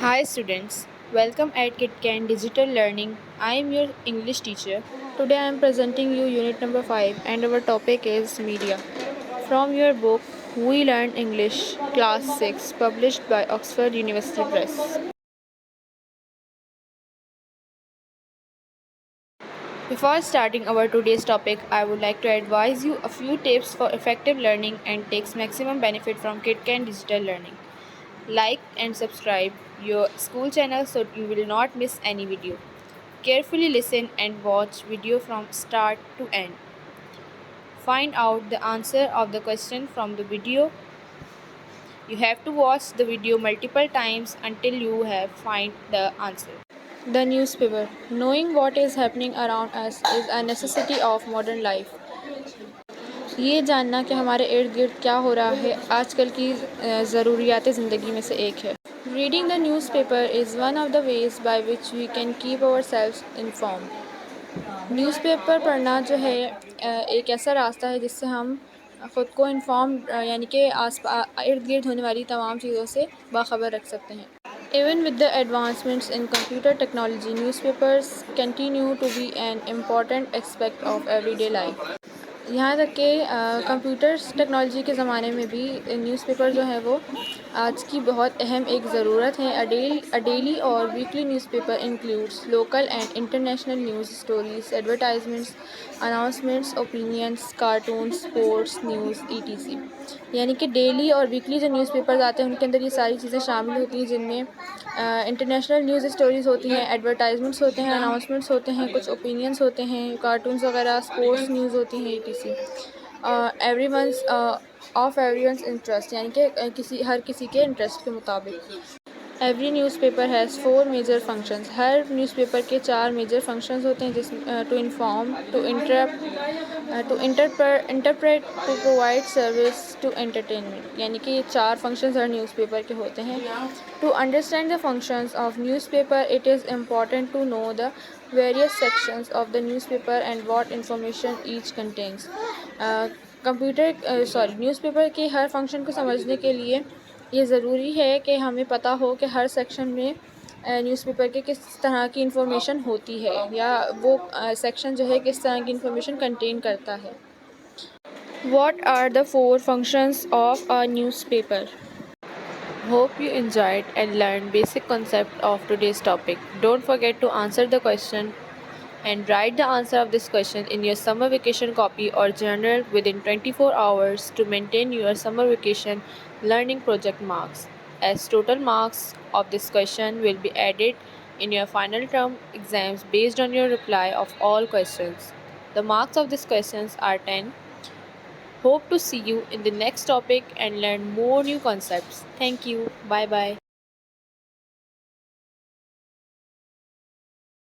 Hi students, welcome at KitCan Digital Learning. I am your English teacher. Today I am presenting you unit number 5 and our topic is media. From your book We Learn English Class 6 published by Oxford University Press. Before starting our today's topic, I would like to advise you a few tips for effective learning and takes maximum benefit from KitCan Digital Learning. Like and subscribe your school channel so you will not miss any video. Carefully listen and watch video from start to end. Find out the answer of the question from the video. You have to watch the video multiple times until you have find the answer. The newspaper. Knowing what is happening around us is a necessity of modern life. ये जानना कि हमारे इर्द गिर्द क्या हो रहा है आजकल की ज़रूरियात ज़िंदगी में से एक है. Reading the newspaper is one of the ways by which we can keep ourselves informed. Newspaper पढ़ना जो है एक ऐसा रास्ता है जिससे हम ख़ुद को इन्फॉर्म यानी कि इर्द गिर्द होने वाली तमाम चीज़ों से बाखबर रख सकते हैं. Even with the advancements in computer technology, newspapers continue to be an important aspect of everyday life. यहाँ तक कि कंप्यूटर्स टेक्नोलॉजी के ज़माने में भी न्यूज़पेपर जो है वो आज की बहुत अहम एक ज़रूरत है. अ डेली और weekly newspaper includes local and international news stories, advertisements, announcements, opinions, cartoons, sports news etc. यानी कि डेली और वीकली जो न्यूज़पेपर्स आते हैं उनके अंदर ये सारी चीज़ें शामिल होती हैं जिनमें इंटरनेशनल न्यूज़ स्टोरीज़ होती हैं, एडवर्टाइजमेंट्स होते हैं, अनाउंसमेंट्स होते हैं, कुछ ओपिनियंस होते हैं, कार्टून्स वगैरह, स्पोर्ट्स न्यूज़ होती हैं ETC. Everyone's of everyone's interest यानी कि हर किसी के इंटरेस्ट के मुताबिक. Every newspaper has 4 major functions. हर न्यूज़पेपर के 4 मेजर फंक्शंस होते हैं जिस to inform, to interpret, to provide service, to entertainment. यानी कि ये 4 फंक्शंस हर न्यूज़पेपर के होते हैं. To understand the functions of newspaper it is important to know the various sections of the newspaper and what information each contains. Newspaper के हर function को समझने के लिए ये ज़रूरी है कि हमें पता हो कि हर सेक्शन में न्यूज़पेपर के किस तरह की इंफॉर्मेशन होती है या वो सेक्शन जो है किस तरह की इंफॉर्मेशन कंटेन करता है. What are the 4 functions of a newspaper? Hope you enjoyed and learned basic concept of today's topic. Don't forget to answer the question and write the answer of this question in your summer vacation copy or journal within 24 hours to maintain your summer vacation learning project marks, as total marks of this question will be added in your final term exams based on your reply of all questions. The marks of these questions are 10. Hope to see you in the next topic and learn more new concepts. Thank you. Bye bye.